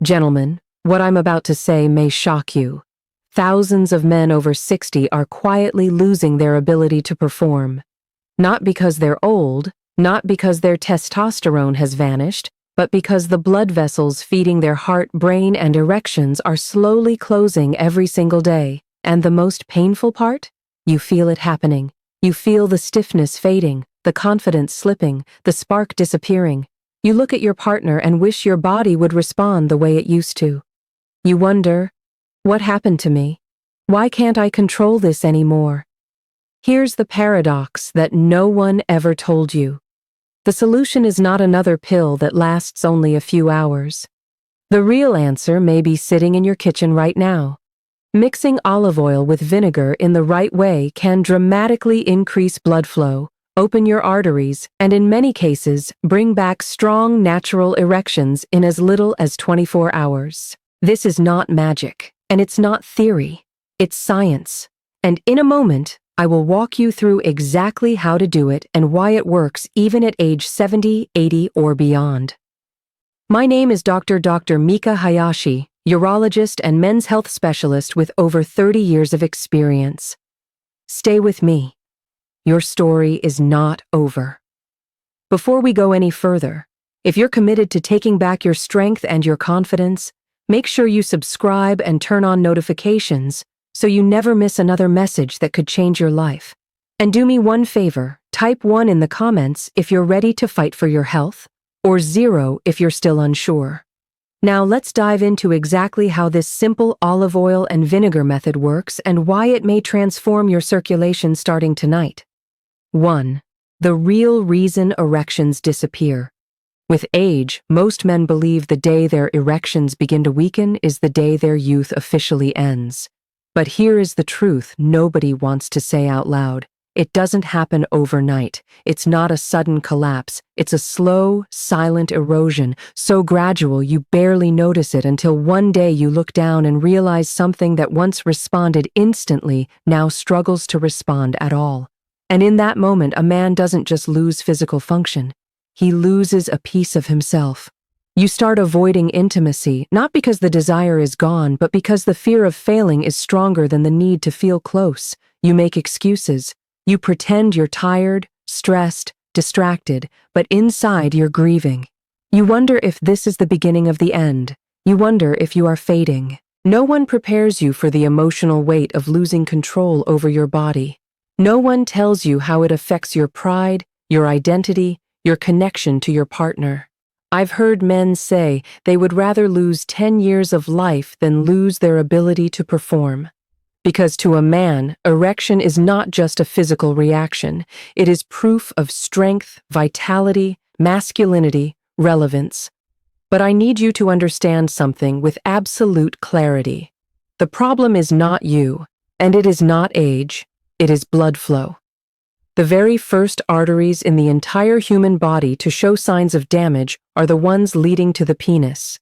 Gentlemen, what I'm about to say may shock you. Thousands of men over 60 are quietly losing their ability to perform. Not because they're old, not because their testosterone has vanished, but because the blood vessels feeding their heart, brain, and erections are slowly closing every single day. And the most painful part? You feel it happening. You feel the stiffness fading, the confidence slipping, the spark disappearing. You look at your partner and wish your body would respond the way it used to. You wonder, what happened to me? Why can't I control this anymore? Here's the paradox that no one ever told you. The solution is not another pill that lasts only a few hours. The real answer may be sitting in your kitchen right now. Mixing olive oil with vinegar in the right way can dramatically increase blood flow, open your arteries, and in many cases, bring back strong natural erections in as little as 24 hours. This is not magic, and it's not theory. It's science. And in a moment, I will walk you through exactly how to do it and why it works even at age 70, 80, or beyond. My name is Dr. Mika Hayashi, urologist and men's health specialist with over 30 years of experience. Stay with me. Your story is not over. Before we go any further, if you're committed to taking back your strength and your confidence, make sure you subscribe and turn on notifications so you never miss another message that could change your life. And do me one favor, type 1 in the comments if you're ready to fight for your health, or 0 if you're still unsure. Now let's dive into exactly how this simple olive oil and vinegar method works and why it may transform your circulation starting tonight. 1. The real reason erections disappear. With age, most men believe the day their erections begin to weaken is the day their youth officially ends. But here is the truth nobody wants to say out loud. It doesn't happen overnight. It's not a sudden collapse. It's a slow, silent erosion, so gradual you barely notice it until one day you look down and realize something that once responded instantly now struggles to respond at all. And in that moment, a man doesn't just lose physical function. He loses a piece of himself. You start avoiding intimacy, not because the desire is gone, but because the fear of failing is stronger than the need to feel close. You make excuses. You pretend you're tired, stressed, distracted, but inside you're grieving. You wonder if this is the beginning of the end. You wonder if you are fading. No one prepares you for the emotional weight of losing control over your body. No one tells you how it affects your pride, your identity, your connection to your partner. I've heard men say they would rather lose 10 years of life than lose their ability to perform. Because to a man, erection is not just a physical reaction. It is proof of strength, vitality, masculinity, relevance. But I need you to understand something with absolute clarity. The problem is not you, and it is not age. It is blood flow. The very first arteries in the entire human body to show signs of damage are the ones leading to the penis.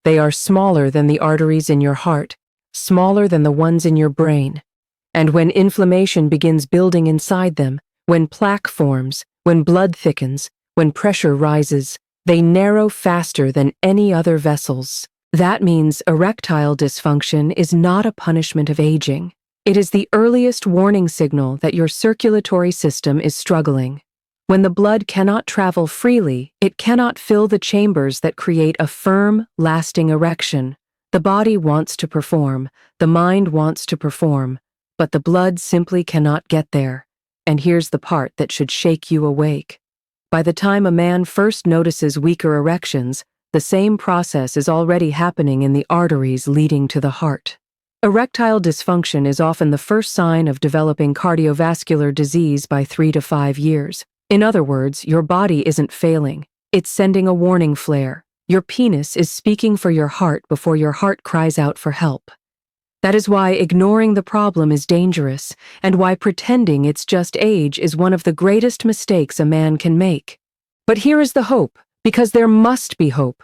They are smaller than the arteries in your heart, smaller than the ones in your brain. And when inflammation begins building inside them, when plaque forms, when blood thickens, when pressure rises, they narrow faster than any other vessels. That means erectile dysfunction is not a punishment of aging. It is the earliest warning signal that your circulatory system is struggling. When the blood cannot travel freely, it cannot fill the chambers that create a firm, lasting erection. The body wants to perform, the mind wants to perform, but the blood simply cannot get there. And here's the part that should shake you awake. By the time a man first notices weaker erections, the same process is already happening in the arteries leading to the heart. Erectile dysfunction is often the first sign of developing cardiovascular disease by 3 to 5 years. In other words, your body isn't failing. It's sending a warning flare. Your penis is speaking for your heart before your heart cries out for help. That is why ignoring the problem is dangerous, and why pretending it's just age is one of the greatest mistakes a man can make. But here is the hope, because there must be hope.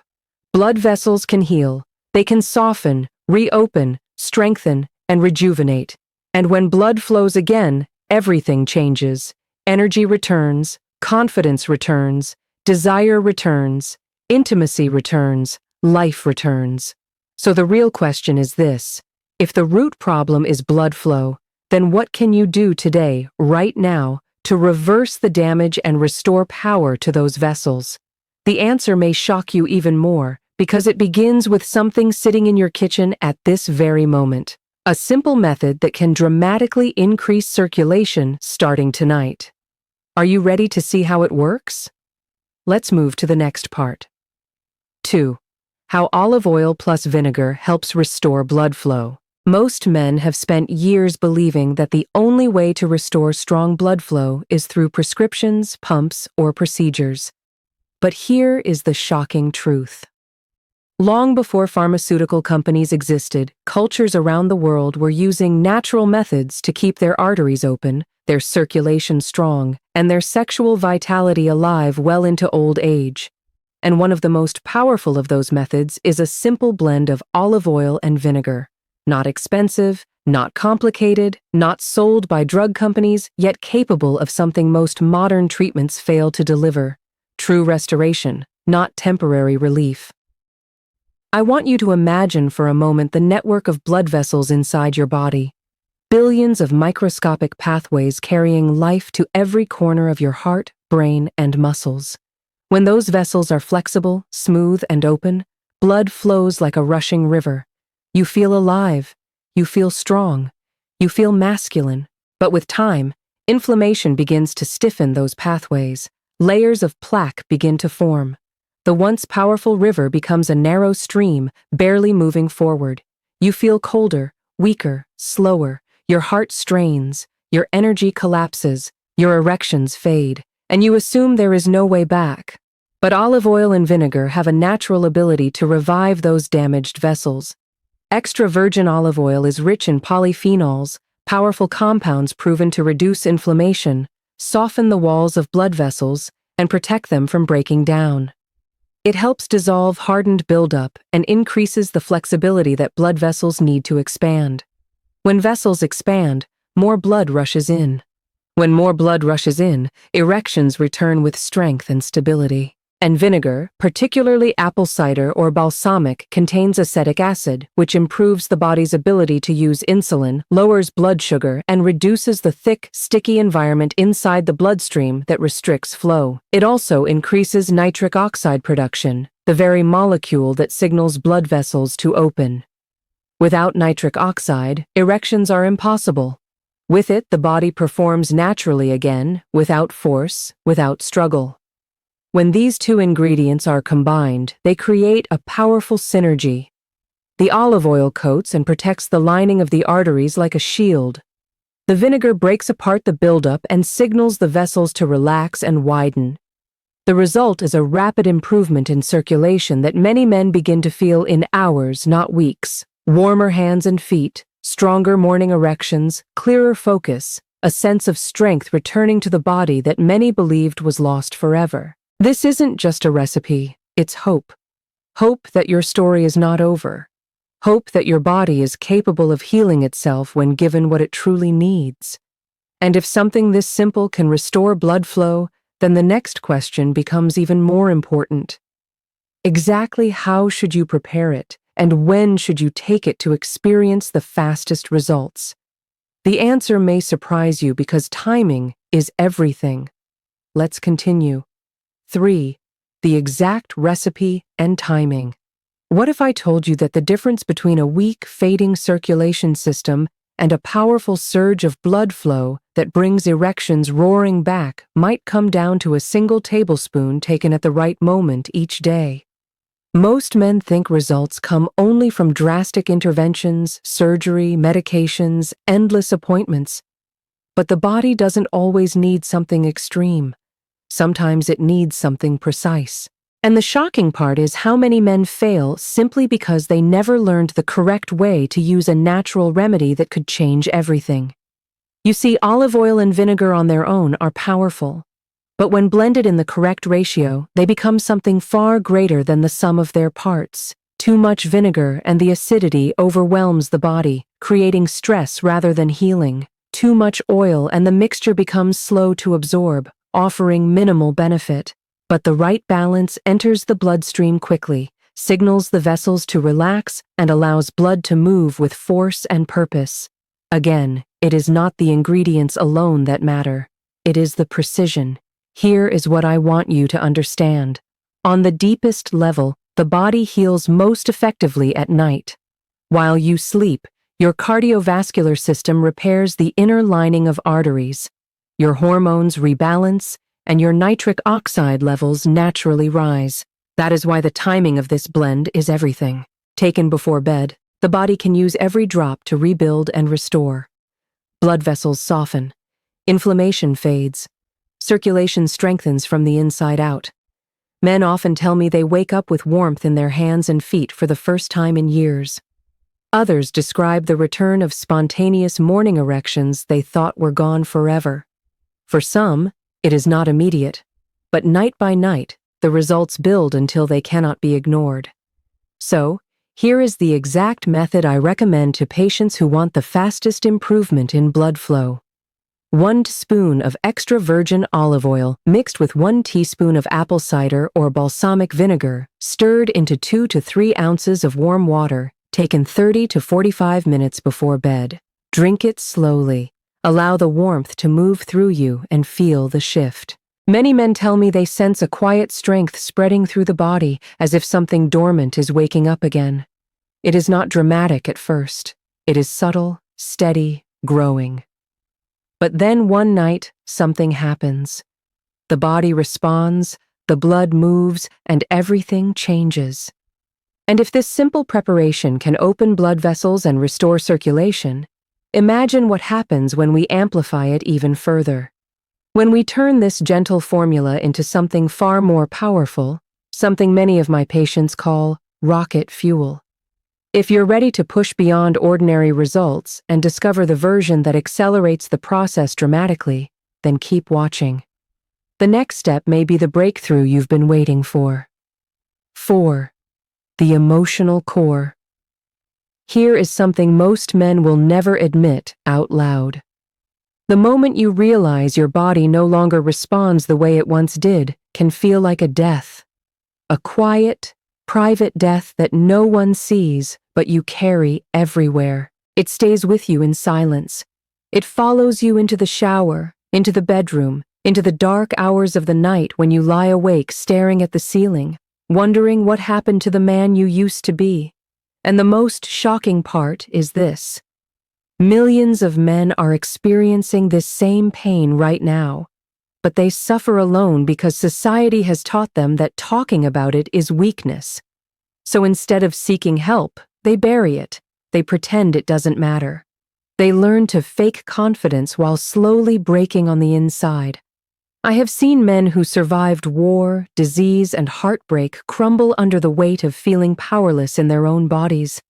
Blood vessels can heal. They can soften, reopen, strengthen, and rejuvenate. And when blood flows again, everything changes. Energy returns, confidence returns, desire returns, intimacy returns, life returns. So the real question is this: if the root problem is blood flow, then what can you do today, right now, to reverse the damage and restore power to those vessels? The answer may shock you even more, because it begins with something sitting in your kitchen at this very moment. A simple method that can dramatically increase circulation starting tonight. Are you ready to see how it works? Let's move to the next part. 2. How olive oil plus vinegar helps restore blood flow. Most men have spent years believing that the only way to restore strong blood flow is through prescriptions, pumps, or procedures. But here is the shocking truth. Long before pharmaceutical companies existed, cultures around the world were using natural methods to keep their arteries open, their circulation strong, and their sexual vitality alive well into old age. And one of the most powerful of those methods is a simple blend of olive oil and vinegar. Not expensive, not complicated, not sold by drug companies, yet capable of something most modern treatments fail to deliver: true restoration, not temporary relief. I want you to imagine for a moment the network of blood vessels inside your body. Billions of microscopic pathways carrying life to every corner of your heart, brain, and muscles. When those vessels are flexible, smooth, and open, blood flows like a rushing river. You feel alive, you feel strong, you feel masculine. But with time, inflammation begins to stiffen those pathways. Layers of plaque begin to form. The once powerful river becomes a narrow stream, barely moving forward. You feel colder, weaker, slower. Your heart strains, your energy collapses, your erections fade, and you assume there is no way back. But olive oil and vinegar have a natural ability to revive those damaged vessels. Extra virgin olive oil is rich in polyphenols, powerful compounds proven to reduce inflammation, soften the walls of blood vessels, and protect them from breaking down. It helps dissolve hardened buildup and increases the flexibility that blood vessels need to expand. When vessels expand, more blood rushes in. When more blood rushes in, erections return with strength and stability. And vinegar, particularly apple cider or balsamic, contains acetic acid, which improves the body's ability to use insulin, lowers blood sugar, and reduces the thick, sticky environment inside the bloodstream that restricts flow. It also increases nitric oxide production, the very molecule that signals blood vessels to open. Without nitric oxide, erections are impossible. With it, the body performs naturally again, without force, without struggle. When these two ingredients are combined, they create a powerful synergy. The olive oil coats and protects the lining of the arteries like a shield. The vinegar breaks apart the buildup and signals the vessels to relax and widen. The result is a rapid improvement in circulation that many men begin to feel in hours, not weeks. Warmer hands and feet, stronger morning erections, clearer focus, a sense of strength returning to the body that many believed was lost forever. This isn't just a recipe, it's hope. Hope that your story is not over. Hope that your body is capable of healing itself when given what it truly needs. And if something this simple can restore blood flow, then the next question becomes even more important. Exactly how should you prepare it, and when should you take it to experience the fastest results? The answer may surprise you because timing is everything. Let's continue. 3. The exact recipe and timing. What if I told you that the difference between a weak, fading circulation system and a powerful surge of blood flow that brings erections roaring back might come down to a single tablespoon taken at the right moment each day? Most men think results come only from drastic interventions, surgery, medications, endless appointments. But the body doesn't always need something extreme. Sometimes it needs something precise. And the shocking part is how many men fail simply because they never learned the correct way to use a natural remedy that could change everything. You see, olive oil and vinegar on their own are powerful. But when blended in the correct ratio, they become something far greater than the sum of their parts. Too much vinegar and the acidity overwhelms the body, creating stress rather than healing. Too much oil and the mixture becomes slow to absorb, offering minimal benefit. But the right balance enters the bloodstream quickly, signals the vessels to relax, and allows blood to move with force and purpose. Again, it is not the ingredients alone that matter. It is the precision. Here is what I want you to understand. On the deepest level, the body heals most effectively at night. While you sleep, your cardiovascular system repairs the inner lining of arteries. Your hormones rebalance, and your nitric oxide levels naturally rise. That is why the timing of this blend is everything. Taken before bed, the body can use every drop to rebuild and restore. Blood vessels soften. Inflammation fades. Circulation strengthens from the inside out. Men often tell me they wake up with warmth in their hands and feet for the first time in years. Others describe the return of spontaneous morning erections they thought were gone forever. For some, it is not immediate, but night by night, the results build until they cannot be ignored. So, here is the exact method I recommend to patients who want the fastest improvement in blood flow. 1 spoon of extra virgin olive oil mixed with 1 teaspoon of apple cider or balsamic vinegar, stirred into 2 to 3 ounces of warm water, taken 30 to 45 minutes before bed. Drink it slowly. Allow the warmth to move through you and feel the shift. Many men tell me they sense a quiet strength spreading through the body, as if something dormant is waking up again. It is not dramatic at first. It is subtle, steady, growing. But then one night, something happens. The body responds, the blood moves, and everything changes. And if this simple preparation can open blood vessels and restore circulation, imagine what happens when we amplify it even further. When we turn this gentle formula into something far more powerful, something many of my patients call rocket fuel. If you're ready to push beyond ordinary results and discover the version that accelerates the process dramatically, then keep watching. The next step may be the breakthrough you've been waiting for. 4. The emotional core. Here is something most men will never admit out loud. The moment you realize your body no longer responds the way it once did can feel like a death. A quiet, private death that no one sees, but you carry everywhere. It stays with you in silence. It follows you into the shower, into the bedroom, into the dark hours of the night when you lie awake staring at the ceiling, wondering what happened to the man you used to be. And the most shocking part is this. Millions of men are experiencing this same pain right now, but they suffer alone because society has taught them that talking about it is weakness. So instead of seeking help, they bury it. They pretend it doesn't matter. They learn to fake confidence while slowly breaking on the inside. I have seen men who survived war, disease, and heartbreak crumble under the weight of feeling powerless in their own bodies.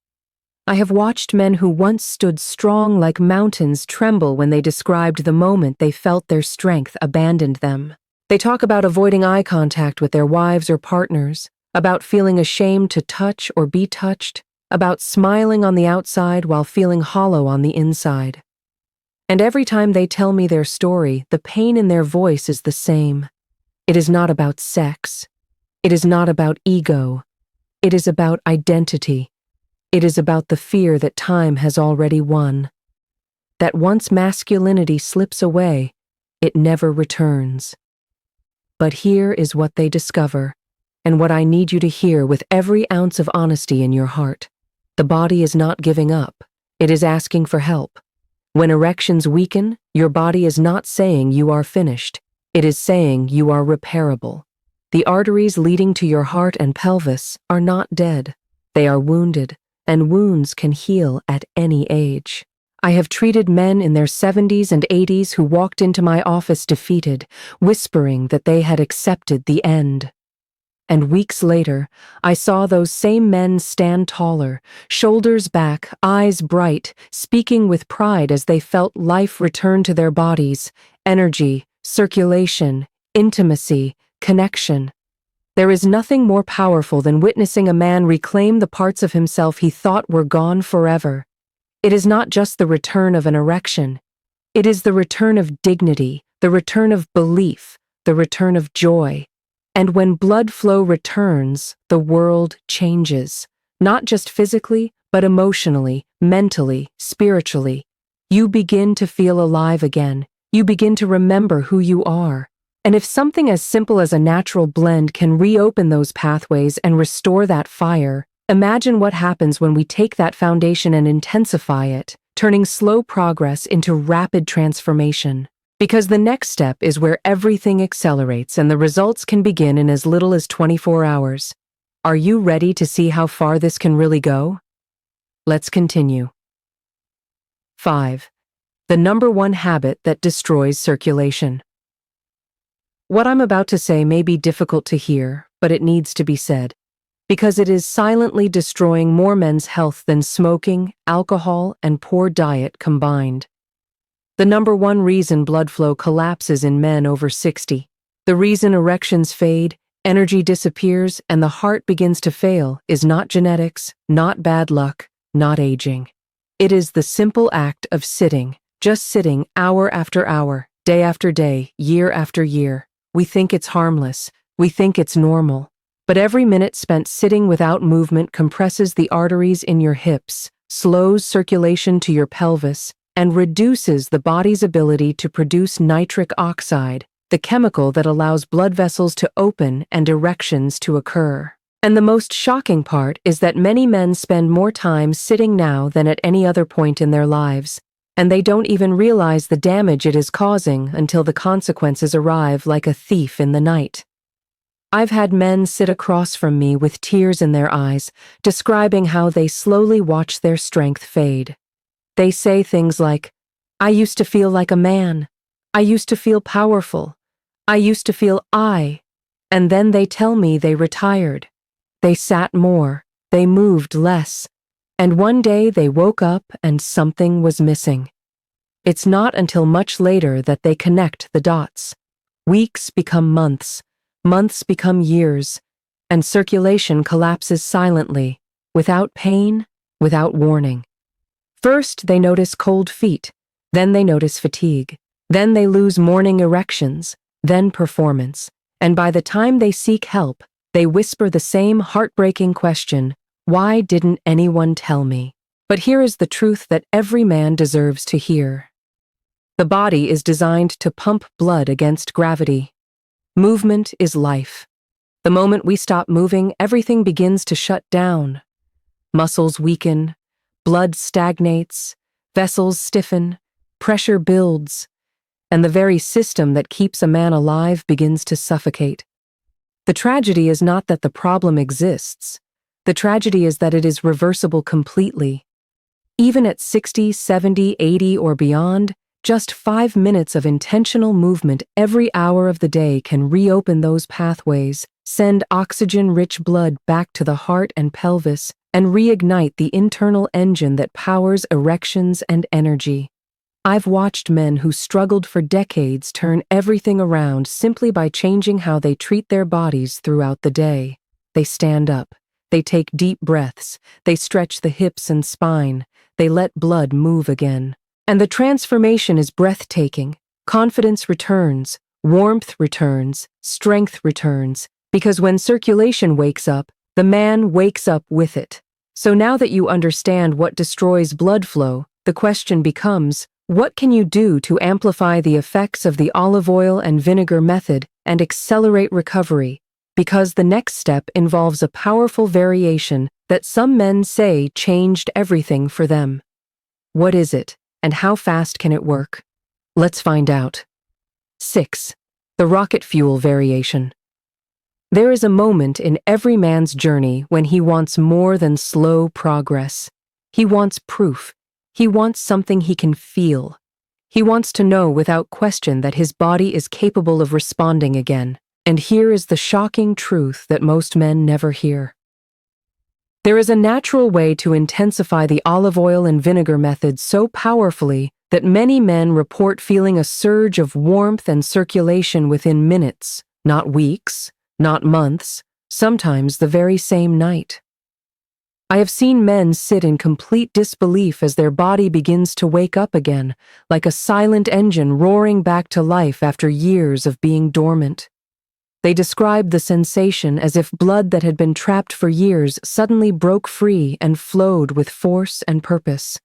I have watched men who once stood strong like mountains tremble when they described the moment they felt their strength abandoned them. They talk about avoiding eye contact with their wives or partners, about feeling ashamed to touch or be touched, about smiling on the outside while feeling hollow on the inside. And every time they tell me their story, the pain in their voice is the same. It is not about sex. It is not about ego. It is about identity. It is about the fear that time has already won. That once masculinity slips away, it never returns. But here is what they discover, and what I need you to hear with every ounce of honesty in your heart. The body is not giving up. It is asking for help. When erections weaken, your body is not saying you are finished. It is saying you are repairable. The arteries leading to your heart and pelvis are not dead. They are wounded. And wounds can heal at any age. I have treated men in their 70s and 80s who walked into my office defeated, whispering that they had accepted the end. And weeks later, I saw those same men stand taller, shoulders back, eyes bright, speaking with pride as they felt life return to their bodies, energy, circulation, intimacy, connection. There is nothing more powerful than witnessing a man reclaim the parts of himself he thought were gone forever. It is not just the return of an erection. It is the return of dignity, the return of belief, the return of joy. And when blood flow returns, the world changes. Not just physically, but emotionally, mentally, spiritually. You begin to feel alive again. You begin to remember who you are. And if something as simple as a natural blend can reopen those pathways and restore that fire, imagine what happens when we take that foundation and intensify it, turning slow progress into rapid transformation. Because the next step is where everything accelerates and the results can begin in as little as 24 hours. Are you ready to see how far this can really go? Let's continue. 5. The number one habit that destroys circulation. What I'm about to say may be difficult to hear, but it needs to be said, because it is silently destroying more men's health than smoking, alcohol, and poor diet combined. The number one reason blood flow collapses in men over 60, the reason erections fade, energy disappears, and the heart begins to fail is not genetics, not bad luck, not aging. It is the simple act of sitting, just sitting hour after hour, day after day, year after year. We think it's harmless, we think it's normal, but every minute spent sitting without movement compresses the arteries in your hips, slows circulation to your pelvis, and reduces the body's ability to produce nitric oxide, the chemical that allows blood vessels to open and erections to occur. And the most shocking part is that many men spend more time sitting now than at any other point in their lives, and they don't even realize the damage it is causing until the consequences arrive like a thief in the night. I've had men sit across from me with tears in their eyes, describing how they slowly watch their strength fade. They say things like, "I used to feel like a man. I used to feel powerful. I used to feel I." And then they tell me they retired. They sat more. They moved less. And one day they woke up and something was missing. It's not until much later that they connect the dots. Weeks become months, months become years, and circulation collapses silently, without pain, without warning. First, they notice cold feet, then they notice fatigue, then they lose morning erections, then performance, and by the time they seek help, they whisper the same heartbreaking question, "Why didn't anyone tell me?" But here is the truth that every man deserves to hear. The body is designed to pump blood against gravity. Movement is life. The moment we stop moving, everything begins to shut down. Muscles weaken, blood stagnates, vessels stiffen, pressure builds, and the very system that keeps a man alive begins to suffocate. The tragedy is not that the problem exists. The tragedy is that it is reversible completely. Even at 60, 70, 80, or beyond, just 5 minutes of intentional movement every hour of the day can reopen those pathways, send oxygen-rich blood back to the heart and pelvis, and reignite the internal engine that powers erections and energy. I've watched men who struggled for decades turn everything around simply by changing how they treat their bodies throughout the day. They stand up. They take deep breaths. They stretch the hips and spine. They let blood move again. And the transformation is breathtaking. Confidence returns, warmth returns, strength returns, because when circulation wakes up, the man wakes up with it. So now that you understand what destroys blood flow, the question becomes, what can you do to amplify the effects of the olive oil and vinegar method and accelerate recovery? Because the next step involves a powerful variation that some men say changed everything for them. What is it, and how fast can it work? Let's find out. 6. The rocket fuel variation. There is a moment in every man's journey when he wants more than slow progress. He wants proof. He wants something he can feel. He wants to know without question that his body is capable of responding again. And here is the shocking truth that most men never hear. There is a natural way to intensify the olive oil and vinegar method so powerfully that many men report feeling a surge of warmth and circulation within minutes, not weeks, not months, sometimes the very same night. I have seen men sit in complete disbelief as their body begins to wake up again, like a silent engine roaring back to life after years of being dormant. They described the sensation as if blood that had been trapped for years suddenly broke free and flowed with force and purpose.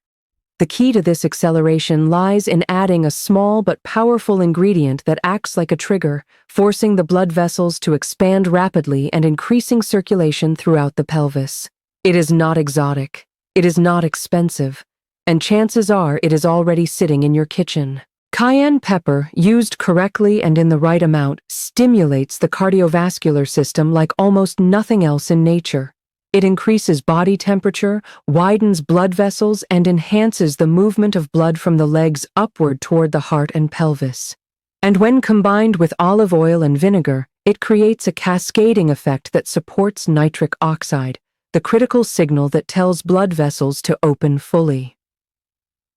The key to this acceleration lies in adding a small but powerful ingredient that acts like a trigger, forcing the blood vessels to expand rapidly and increasing circulation throughout the pelvis. It is not exotic, it is not expensive, and chances are it is already sitting in your kitchen. Cayenne pepper, used correctly and in the right amount, stimulates the cardiovascular system like almost nothing else in nature. It increases body temperature, widens blood vessels, and enhances the movement of blood from the legs upward toward the heart and pelvis. And when combined with olive oil and vinegar, it creates a cascading effect that supports nitric oxide, the critical signal that tells blood vessels to open fully.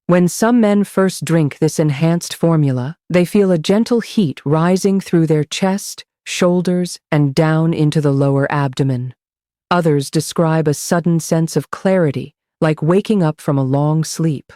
When some men first drink this enhanced formula, they feel a gentle heat rising through their chest, shoulders, and down into the lower abdomen. Others describe a sudden sense of clarity, like waking up from a long sleep.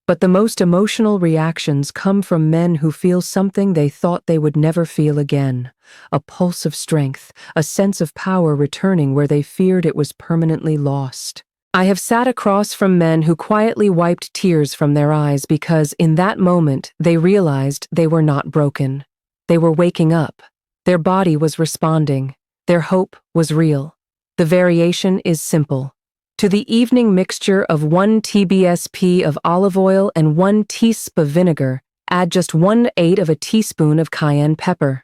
But the most emotional reactions come from men who feel something they thought they would never feel again, a pulse of strength, a sense of power returning where they feared it was permanently lost. I have sat across from men who quietly wiped tears from their eyes because in that moment they realized they were not broken. They were waking up. Their body was responding. Their hope was real. The variation is simple. To the evening mixture of 1 TBSP of olive oil and 1 teaspoon of vinegar, add just 1/8 of a teaspoon of cayenne pepper.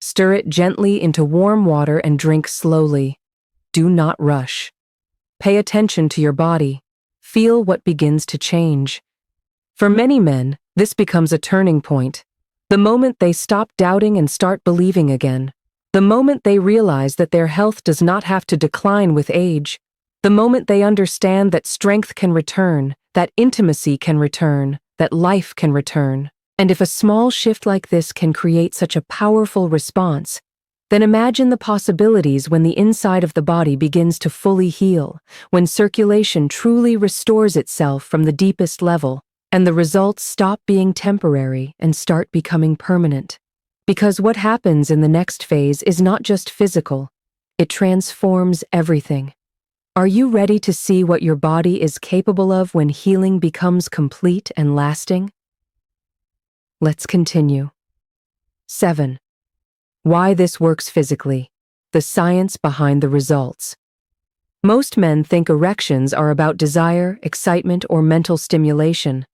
Stir it gently into warm water and drink slowly. Do not rush. Pay attention to your body. Feel what begins to change. For many men, this becomes a turning point. The moment they stop doubting and start believing again. The moment they realize that their health does not have to decline with age. The moment they understand that strength can return, that intimacy can return, that life can return. And if a small shift like this can create such a powerful response, then imagine the possibilities when the inside of the body begins to fully heal, when circulation truly restores itself from the deepest level, and the results stop being temporary and start becoming permanent. Because what happens in the next phase is not just physical, it transforms everything. Are you ready to see what your body is capable of when healing becomes complete and lasting? Let's continue. 7. Why this works physically. The science behind the results. Most men think erections are about desire, excitement, or mental stimulation.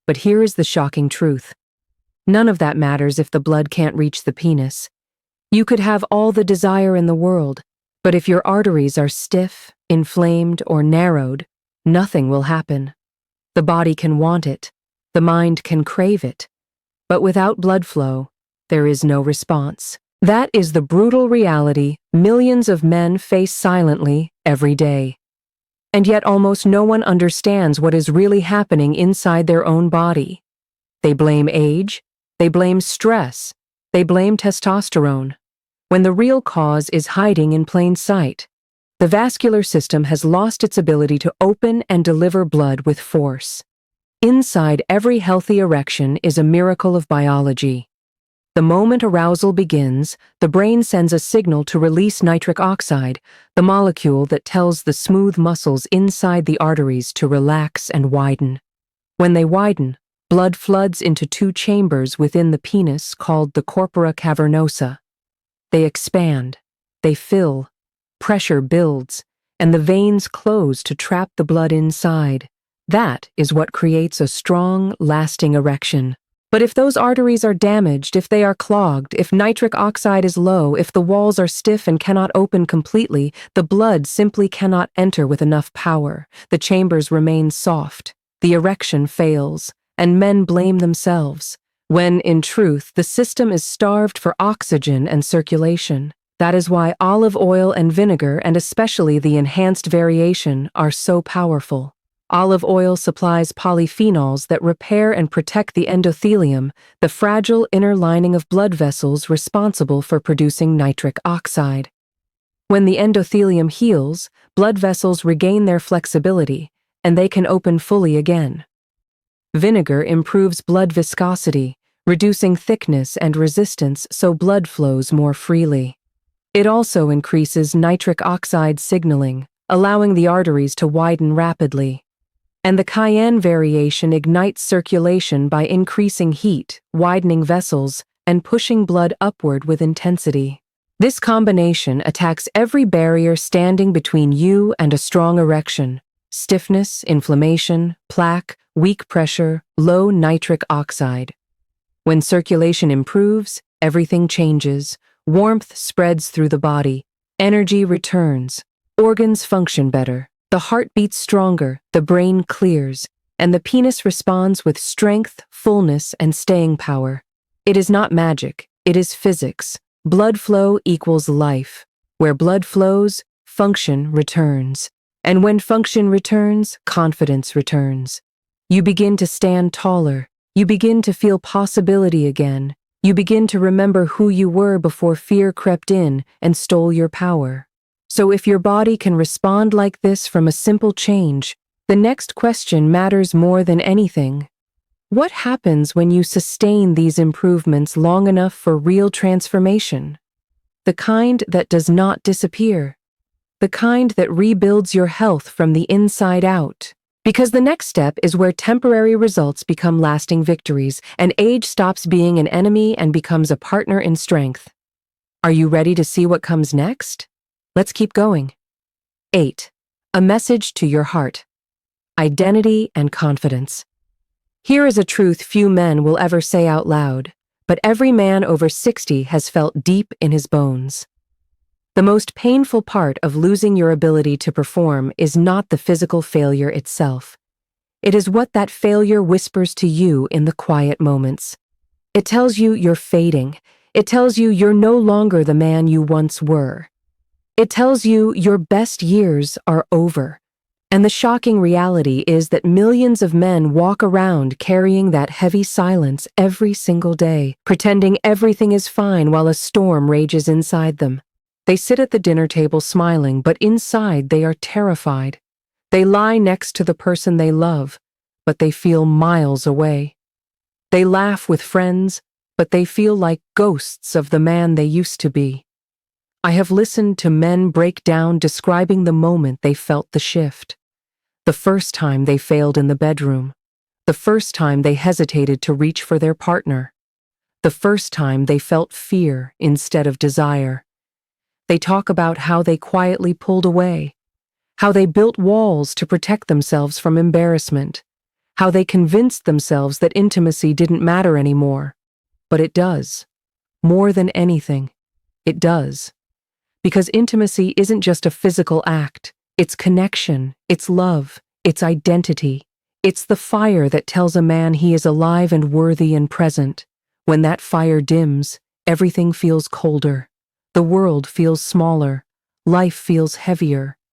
But here is the shocking truth. None of that matters if the blood can't reach the penis. You could have all the desire in the world, but if your arteries are stiff, inflamed, or narrowed, nothing will happen. The body can want it, the mind can crave it, but without blood flow, there is no response. That is the brutal reality millions of men face silently every day. And yet almost no one understands what is really happening inside their own body. They blame age, they blame stress, they blame testosterone, when the real cause is hiding in plain sight. The vascular system has lost its ability to open and deliver blood with force. Inside every healthy erection is a miracle of biology. The moment arousal begins, the brain sends a signal to release nitric oxide, the molecule that tells the smooth muscles inside the arteries to relax and widen. When they widen, blood floods into 2 chambers within the penis called the corpora cavernosa. They expand, they fill, pressure builds, and the veins close to trap the blood inside. That is what creates a strong, lasting erection. But if those arteries are damaged, if they are clogged, if nitric oxide is low, if the walls are stiff and cannot open completely, the blood simply cannot enter with enough power. The chambers remain soft. The erection fails, and men blame themselves, when, in truth, the system is starved for oxygen and circulation. That is why olive oil and vinegar, and especially the enhanced variation, are so powerful. Olive oil supplies polyphenols that repair and protect the endothelium, the fragile inner lining of blood vessels responsible for producing nitric oxide. When the endothelium heals, blood vessels regain their flexibility, and they can open fully again. Vinegar improves blood viscosity, reducing thickness and resistance so blood flows more freely. It also increases nitric oxide signaling, allowing the arteries to widen rapidly. And the cayenne variation ignites circulation by increasing heat, widening vessels, and pushing blood upward with intensity. This combination attacks every barrier standing between you and a strong erection: stiffness, inflammation, plaque, weak pressure, low nitric oxide. When circulation improves, everything changes. Warmth spreads through the body, energy returns, organs function better, the heart beats stronger, the brain clears, and the penis responds with strength, fullness, and staying power. It is not magic, it is physics. Blood flow equals life. Where blood flows, function returns. And when function returns, confidence returns. You begin to stand taller. You begin to feel possibility again. You begin to remember who you were before fear crept in and stole your power. So if your body can respond like this from a simple change, the next question matters more than anything. What happens when you sustain these improvements long enough for real transformation? The kind that does not disappear. The kind that rebuilds your health from the inside out. Because the next step is where temporary results become lasting victories, and age stops being an enemy and becomes a partner in strength. Are you ready to see what comes next? Let's keep going. 8. A message to your heart. Identity and confidence. Here is a truth few men will ever say out loud, but every man over 60 has felt deep in his bones. The most painful part of losing your ability to perform is not the physical failure itself. It is what that failure whispers to you in the quiet moments. It tells you you're fading. It tells you you're no longer the man you once were. It tells you your best years are over. And the shocking reality is that millions of men walk around carrying that heavy silence every single day, pretending everything is fine while a storm rages inside them. They sit at the dinner table smiling, but inside they are terrified. They lie next to the person they love, but they feel miles away. They laugh with friends, but they feel like ghosts of the man they used to be. I have listened to men break down describing the moment they felt the shift. The first time they failed in the bedroom. The first time they hesitated to reach for their partner. The first time they felt fear instead of desire. They talk about how they quietly pulled away, how they built walls to protect themselves from embarrassment, how they convinced themselves that intimacy didn't matter anymore. But it does. More than anything, it does. Because intimacy isn't just a physical act. It's connection, it's love, it's identity. It's the fire that tells a man he is alive and worthy and present. When that fire dims, everything feels colder. The world feels smaller. Life feels heavier.